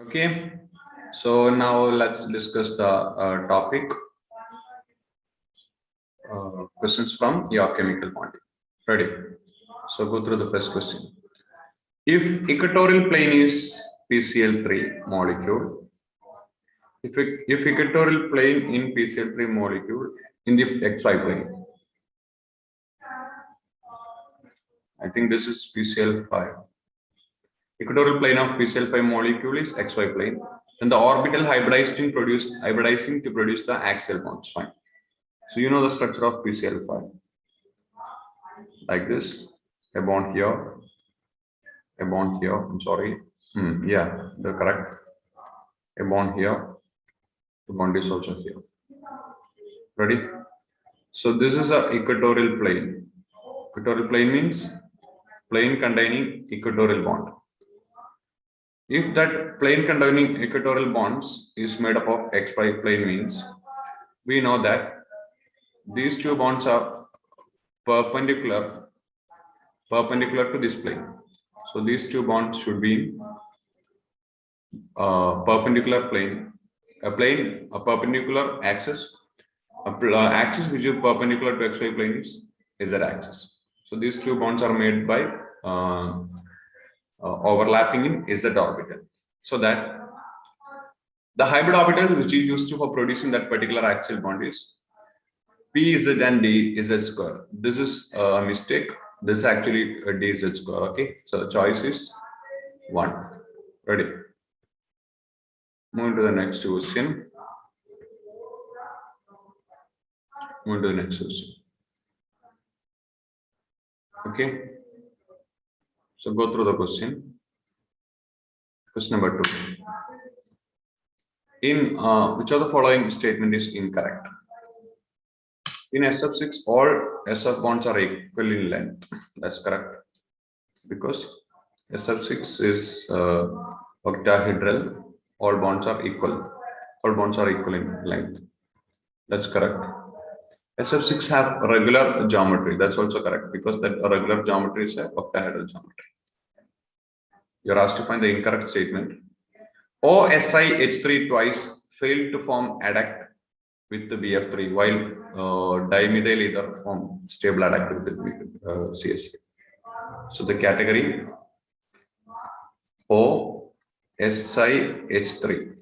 Okay, so now let's discuss the topic questions from your chemical bonding. Ready? So go through the first question. If equatorial plane is PCl3 molecule, if equatorial plane in PCl3 molecule in the XY plane, I think this is PCl5. Equatorial plane of PCl5 molecule is XY plane. Then the orbital hybridizing to produce the axial bonds. Fine. So you know the structure of PCl5 like this: a bond here, a bond here. I'm sorry. Yeah, the correct. A bond here. The bond is also here. Ready? So this is a equatorial plane. Equatorial plane means plane containing equatorial bond. If that plane containing equatorial bonds is made up of XY plane, means we know that these two bonds are perpendicular to this plane. So these two bonds should be perpendicular plane, a perpendicular axis, axis which is perpendicular to XY plane is Z axis. So these two bonds are made by overlapping in Z orbital, so that the hybrid orbital which is used for producing that particular axial bond is PZ and DZ square. This is a mistake. This is actually a DZ square. Okay, so the choice is 1. Ready? Move to the next question. Move to the next question. Okay. So go through the question. Question number 2. In which of the following statement is incorrect? In SF6, all SF bonds are equal in length. That's correct, because SF6 is octahedral. All bonds are equal. All bonds are equal in length. That's correct. SF6 have regular geometry. That's also correct, because that regular geometry is a octahedral geometry. You're asked to find the incorrect statement. OSiH3 twice failed to form adduct with the BF3, while dimethyl ether form stable adduct with the CS3. So the category OSiH3.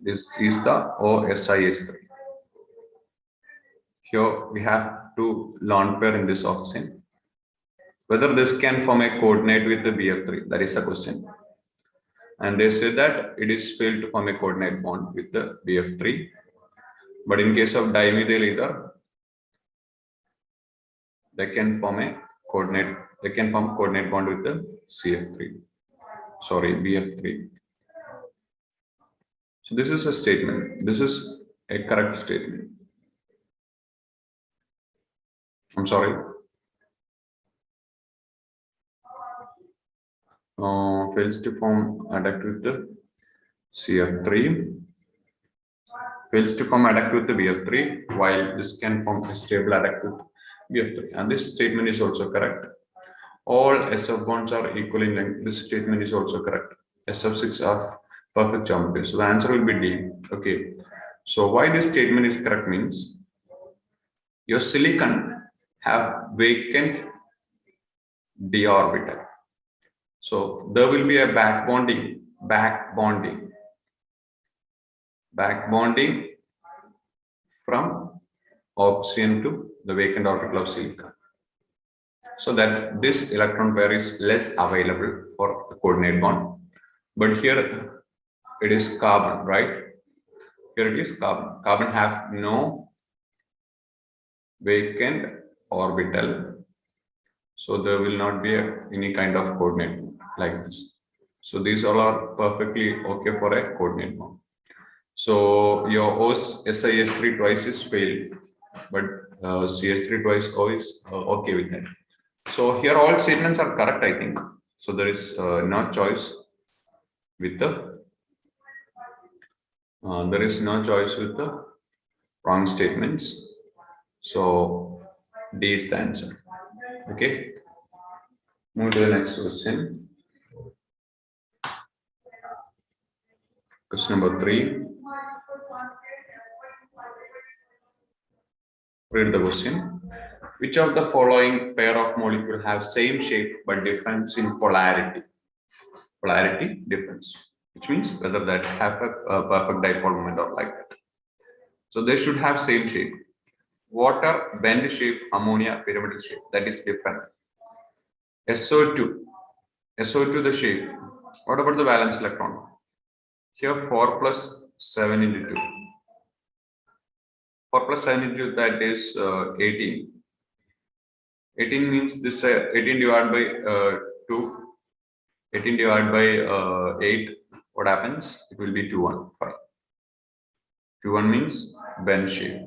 This is the OSiH3. Here we have two lone pair in this oxygen. Whether this can form a coordinate with the BF3, that is the question. And they say that it is failed to form a coordinate bond with the BF3. But in case of dimethyl ether, they can form a coordinate. They can form coordinate bond with the CF3. Sorry, BF3. So this is a statement. This is a correct statement. I'm sorry. Fails to form adduct with the CF3. Fails to form adduct with the BF3, while this can form a stable adduct with BF3. And this statement is also correct. All SF bonds are equal in length. This statement is also correct. SF6 are perfect geometry. So the answer will be D. Okay. So why this statement is correct means your silicon have vacant d orbital. So there will be a back bonding from oxygen to the vacant orbital of silicon, so that this electron pair is less available for the coordinate bond. But here it is carbon, right? Here it is carbon. Carbon have no vacant orbital, so there will not be any kind of coordinate bond like this. So these all are perfectly okay for a coordinate bond. So your SiS3 twice is failed, but CS3 twice O is okay with that. So here all statements are correct, I think. So there is no choice with the wrong statements. So D is the answer. Okay. Move to the next question. Question number 3. Read the question. Which of the following pair of molecules have same shape but difference in polarity? Polarity difference, which means whether that have a perfect dipole moment or like that. So they should have same shape. Water bend shape, ammonia pyramidal shape. That is different. SO2, SO2 the shape. What about the valence electron? Here 4 plus 7 into 2. 4 plus 7 into 2, that is 18. 18 means this 18 divided by 2. 18 divided by 8. What happens? It will be 2-1. Fine. 2-1 means bend shape.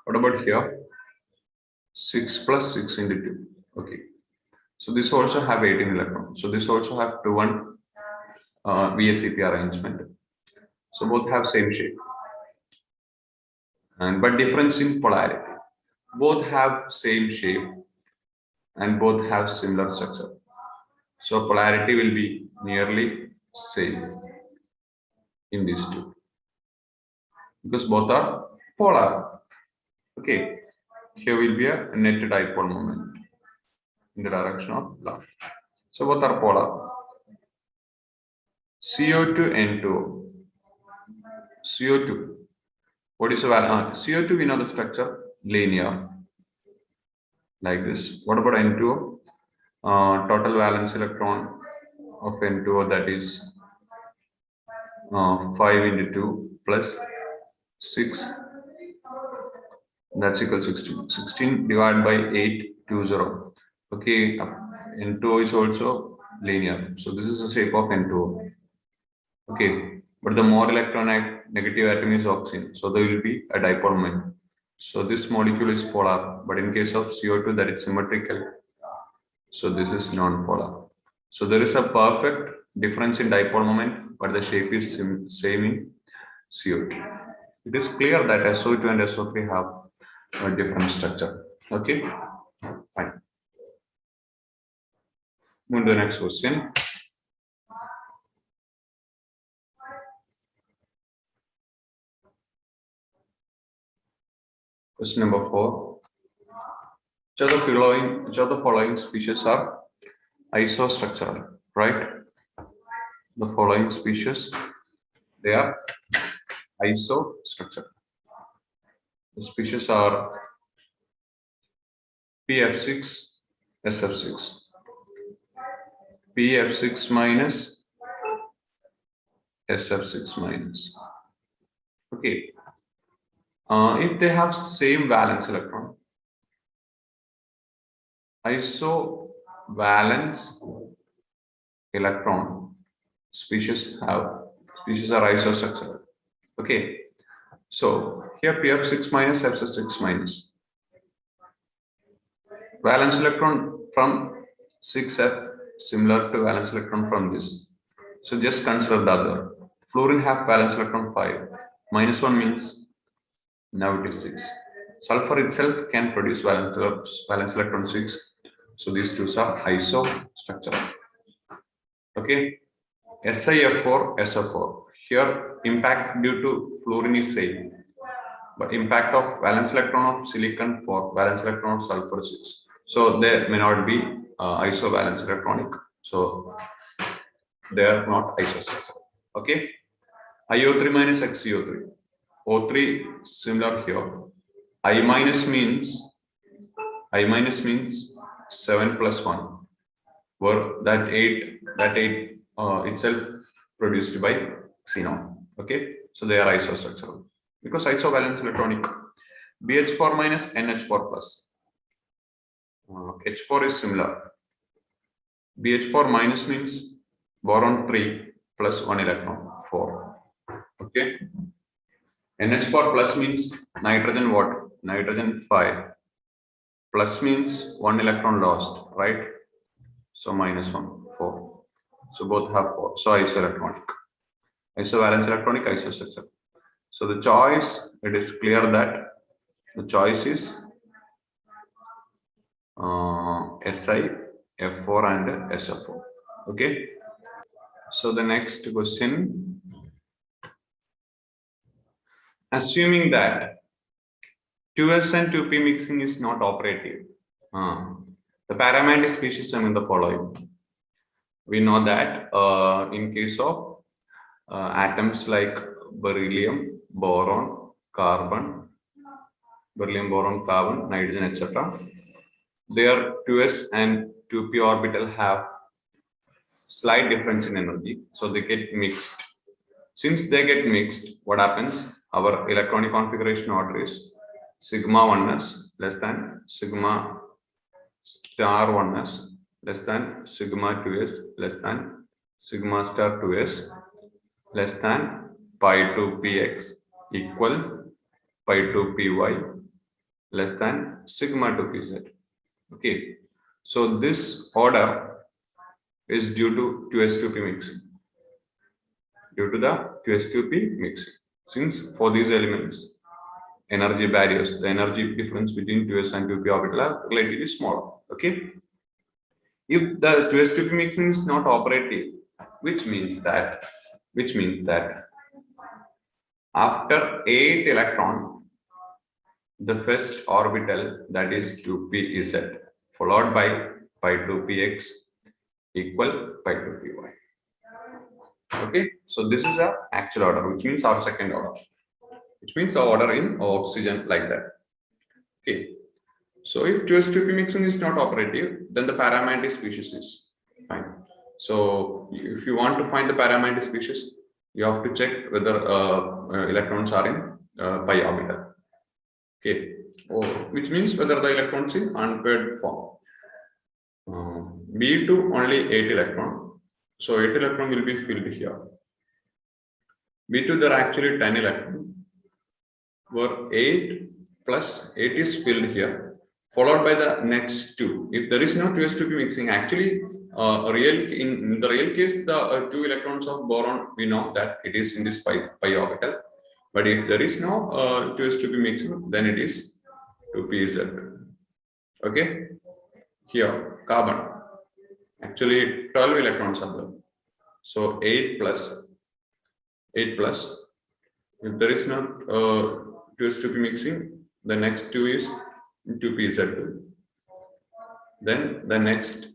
What about here? 6 plus 6 into 2. Okay. So this also have 18 electrons. So this also have 2-1 VSCP arrangement. So both have same shape. And but difference in polarity. Both have same shape and both have similar structure. So polarity will be nearly same in these two because both are polar. Okay, here will be a net dipole moment in the direction of love. So both are polar. CO2 N2O. CO2. What is the value? CO2 we know the structure linear like this. What about N2O? Total valence electron of N2O, that is 5 into 2 plus 6, that's equal 16. 16 divided by 8, 20. Okay, N2O is also linear. So this is the shape of N2O. Okay, but the more electron negative atom is oxygen. So there will be a dipole moment. So this molecule is polar, but in case of CO2, that is symmetrical. So this is non-polar. So there is a perfect difference in dipole moment, but the shape is same in CO2. It is clear that SO2 and SO3 have a different structure. Okay, fine. Move to the next question. Question number 4. Which of the following species are isostructural? Right? The following species, they are isostructural. The species are PF6, SF6. PF6 minus, SF6 minus. Okay. If they have same valence electron, isovalence electron species are isostructural. Okay. So here PF6 minus, SF6 minus. Valence electron from 6F similar to valence electron from this. So just consider the other. Fluorine have valence electron 5. Minus 1 means now it is 6. Sulfur itself can produce valence electron 6. So these two are isostructural. Okay. SiF4, SO4. Here impact due to fluorine is same. But impact of valence electron of silicon 4, valence electron of sulfur 6. So they may not be isovalence electronic. So they are not isostructural. Okay. IO3 minus XCO3. O3 similar here. I minus means 7 plus 1. Where that 8 itself produced by xenon. Okay. So they are isostructural because isovalence electronic. BH4 minus NH4 plus. H4 is similar. BH4 minus means boron 3 plus 1 electron 4. Okay. NH4 plus means nitrogen what? Nitrogen 5. Plus means 1 electron lost, right? So minus 1, 4. So both have 4. So isoelectronic. Isovalence electronic, isostructure. So the choice, it is clear that the choice is Si, F4 and SO4. Okay. So the next question. assuming that 2s and 2p mixing is not operative, the paramagnetic species among the following. We know that in case of atoms like beryllium, boron, carbon, nitrogen, etc., their 2s and 2p orbital have slight difference in energy, so they get mixed. Since they get mixed, what happens? Our electronic configuration order is sigma 1s less than sigma star 1s less than sigma 2s less than sigma star 2s less than pi 2 px equal pi 2 py less than sigma 2 pz. Okay, so this order is due to 2s2p mixing. Due to the 2s2p mixing. Since for these elements, energy barriers, the energy difference between 2s and 2p orbital are relatively small. Okay. If the 2s2p mixing is not operative, which means that after 8 electron, the first orbital, that is 2p, is set, followed by pi 2px equal pi 2py. Okay, so this is our actual order, which means our second order, which means our order in oxygen, like that. Okay, so if 2s2p mixing is not operative, then the paramagnetic species is fine. So if you want to find the paramagnetic species, you have to check whether electrons are in pi orbital. Okay, which means whether the electrons in unpaired form. B2 only 8 electron, so 8 electron will be filled here. B2 there are actually 10 electron, where 8 plus 8 is filled here, followed by the next 2. If there is no 2s2p mixing, actually in the real case, the 2 electrons of boron, we know that it is in this pi orbital. But if there is no 2s2p mixing, then it is 2pz. Okay, here carbon, actually 12 electrons are there. So 8 plus, if there is no 2s2p mixing, the next 2 is 2pz2. Then the next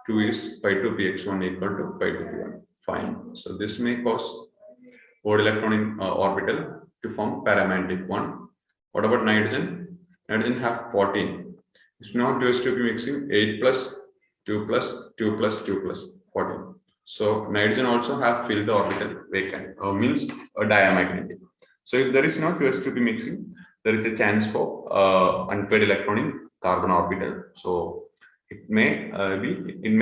2 is pi 2px1 equal to pi 2p1. Fine. So this may cause odd electron in orbital to form paramagnetic one. What about nitrogen? Nitrogen have 14. It's not 2s2p mixing, 8 plus 2 plus 2 plus 2 plus 14. So nitrogen also have filled the orbital vacant, means a diamagnetic. So if there is no 2s2p mixing, there is a chance for unpaired electron in carbon orbital. So it may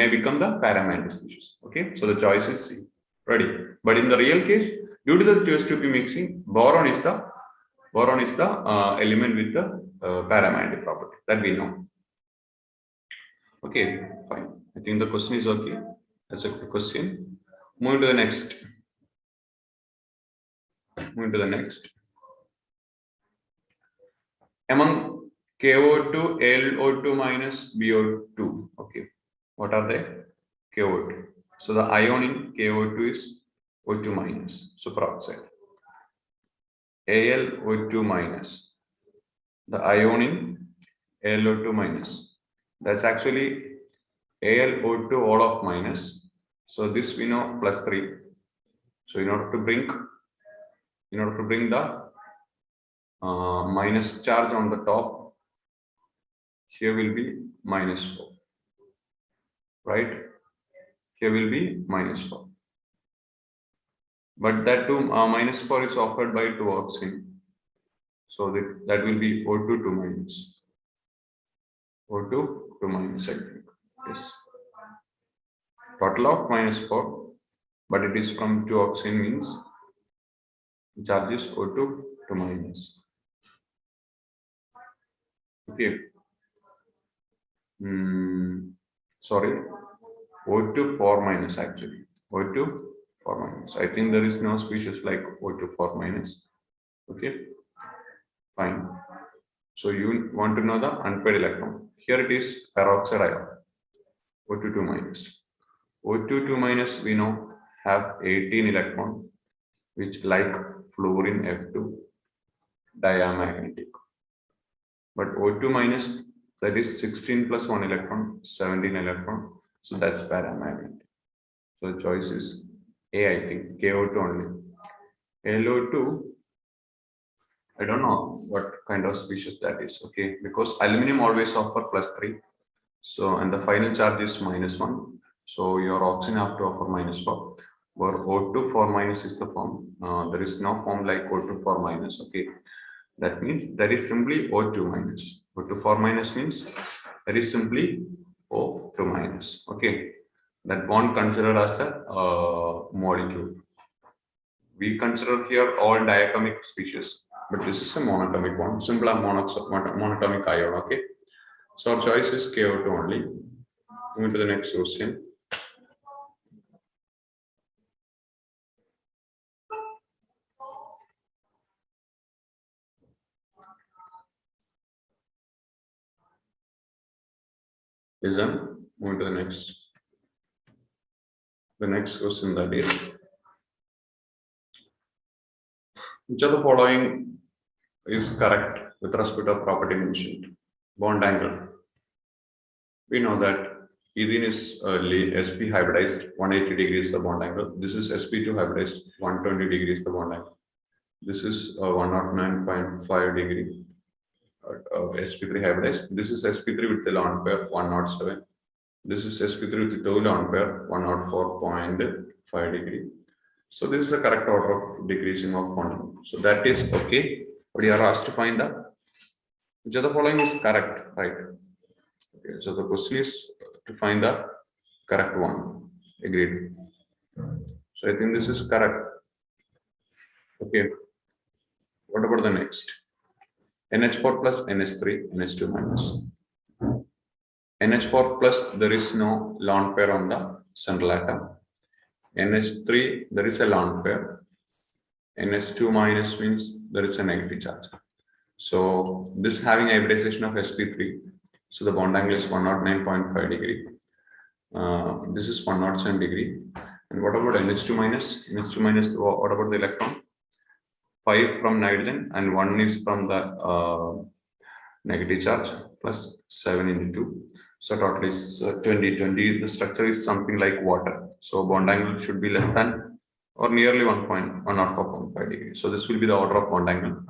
become the paramagnetic species. Okay, so the choice is C. Ready? But in the real case, due to the 2s2p mixing, boron is the element with the paramagnetic property that we know. Okay, fine. I think the question is okay. That's a good question. Moving to the next. Among KO2, LO2 minus BO2. Okay, what are they? KO2. So the ion in KO2 is O2 minus, superoxide. AlO2 minus, the ion in AlO2 minus. That's actually AlO2 all of minus. So this we know plus 3. So in order to bring the minus charge on the top, here will be minus 4. Right? Here will be minus 4. But that too minus 4 is offered by 2 oxygen. So that will be O2 2 minus. O2 2 minus, I think. Yes. Total of minus 4, but it is from 2 oxygen, means charge is O2 2 minus. Okay. Sorry, O2 4 minus actually. O2 4 minus. I think there is no species like O2 4 minus. Okay, fine. So you want to know the unpaired electron. Here it is peroxide ion, O2 2 minus. O2 2 minus we know have 18 electron, which like fluorine F2 diamagnetic. But O2 minus, that is 16 plus 1 electron, 17 electron. So that's paramagnetic. So the choice is A, I think, KO2 only. LO2, I don't know what kind of species that is, okay, because aluminum always offer +3. So, and the final charge is -1. So your oxygen have to offer -4. Where O2 4 minus is the form. There is no form like O2 4 minus, okay. That means that is simply O2 minus. O2 4 minus means that is simply O2 minus, okay. That bond considered as a molecule. We consider here all diatomic species, but this is a monatomic bond, simple monatomic ion, okay. So our choice is KO2 only. Moving to the next question. Listen, moving to the next. The next question, that is, which of the following is correct with respect to property mentioned? Bond angle. We know that ethene is sp hybridized 180 degrees the bond angle. This is sp2 hybridized 120 degrees the bond angle. This is 109.5 degree sp3 hybridized. This is sp3 with the lone pair 107. This is sp3 with the two lone pair 104.5 degree. So this is the correct order of decreasing of bonding. So that is okay. But you are asked to find the which of the following is correct, right? Okay, so the question is to find the correct one. Agreed. So I think this is correct. Okay. What about the next? NH4 plus NH3, NH2 minus. NH4 plus, there is no lone pair on the central atom. NH3, there is a lone pair. NH2 minus means there is a negative charge. So this having hybridization of sp3. So the bond angle is 109.5 degree. This is 107 degree. And what about NH2 minus? NH2 minus, what about the electron? 5 from nitrogen and 1 is from the negative charge plus 7 into 2. So total is 20. The structure is something like water. So bond angle should be less than or nearly 1.5 degree. So this will be the order of bond angle.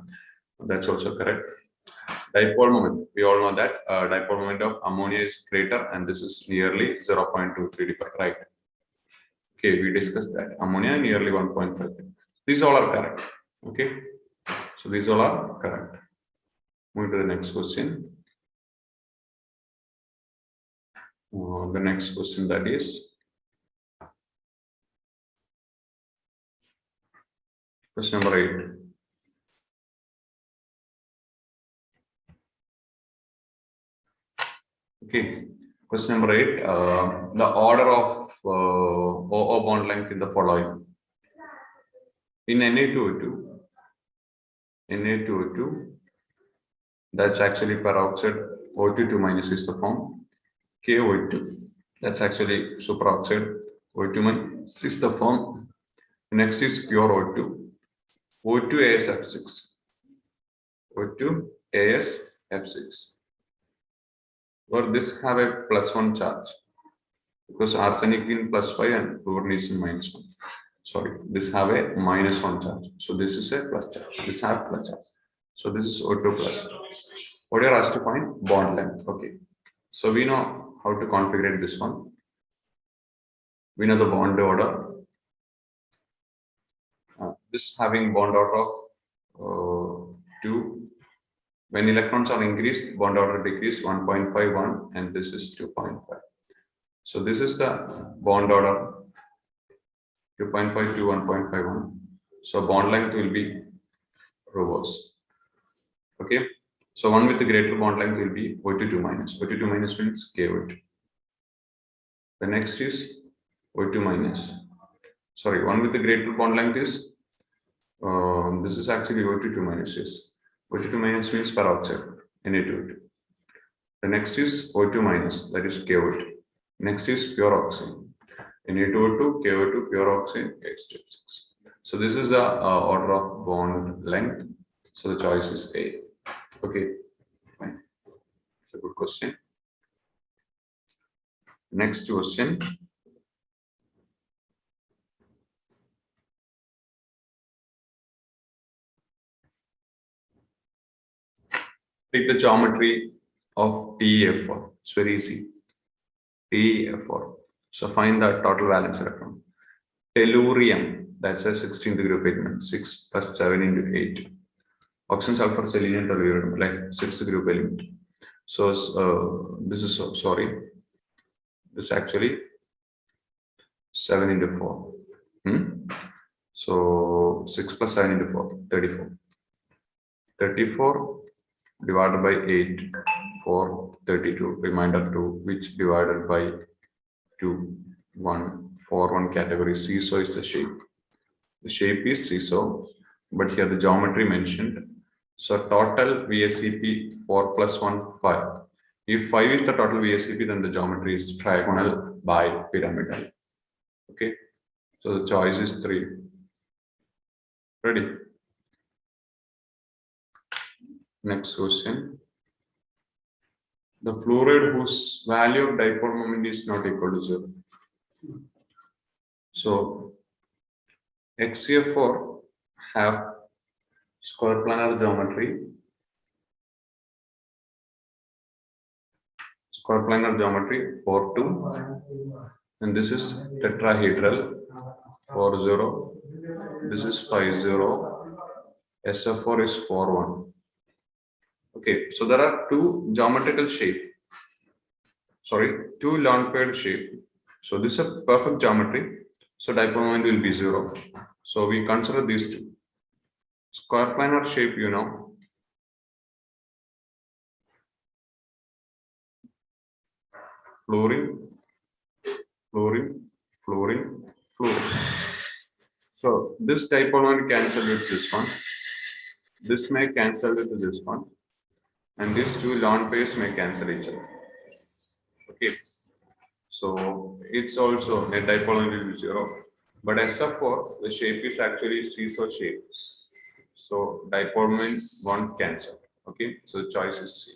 That's also correct. Dipole moment. We all know that dipole moment of ammonia is greater and this is nearly 0.23, right? Okay, we discussed that. Ammonia nearly 1.5. These all are correct. Okay. So these all are correct. Moving to the next question. The next question, that is question number 8. Okay, question number 8. The order of OO bond length in the following. In Na2O2, that's actually peroxide. O2 minus is the form. KO2, that's actually superoxide. O2 minus is the form. Next is pure O2. O2AsF6. O2AsF6. Or this have a +1 charge because arsenic in +5 and fluorine is in -1. Sorry, this have a -1 charge. So this is a plus charge. This have plus charge. So this is O2 plus. What you are asked to find? Bond length. Okay. So we know how to configure this one. We know the bond order. This having bond order of 2. When electrons are increased, bond order decrease 1.51 and this is 2.5. So this is the bond order 2.5 to 1.51. So bond length will be reverse. Okay. So one with the greater bond length will be O2 minus. O2 minus means KO2. The next is O2 minus. Sorry, one with the greater bond length is this is actually O2 minus. Yes. O2 minus means peroxide, Na2O2. The next is O2 minus, that is KO2. Next is pure oxygen, Na2O2, KO2, pure oxygen, H2O6. So this is the order of bond length. So the choice is A. Okay, fine. It's a good question. Next question. Take the geometry of TeF4. It's very easy. TeF4. So find the total valence electron. Tellurium, that's a 16 degree of element. 6 plus 7 into 8. Oxygen, sulfur, selenium, tellurium, like 6 degree of element. So this is sorry. This actually 7 into 4. So 6 plus 7 into 4, 34. 34 divided by 8, 4, 32. Reminder 2, which divided by 2, 1, 4, 1 category. Seesaw is the shape. The shape is seesaw, but here the geometry mentioned. So total VSEP 4 plus 1, 5. If 5 is the total VSEP, then the geometry is trigonal bipyramidal. Okay, so the choice is 3. Ready? Next question. The fluoride whose value of dipole moment is not equal to 0. So XCF4 have square planar geometry. Square planar geometry 4, 2. And this is tetrahedral 4, 0. This is 5, 0. SF4 is 4, 1. Okay, so there are two geometrical shape. Sorry, two lone paired shape. So this is a perfect geometry. So dipole moment will be 0. So we consider these two. Square planar shape, you know. Fluorine, fluorine, fluorine, fluorine. So this dipole moment cancel with this one. This may cancel with this one. And these two lone pairs may cancel each other. Okay. So it's also a dipole moment will be 0. But SF4, the shape is actually seesaw shape. So dipole moment won't cancel. Okay. So the choice is C.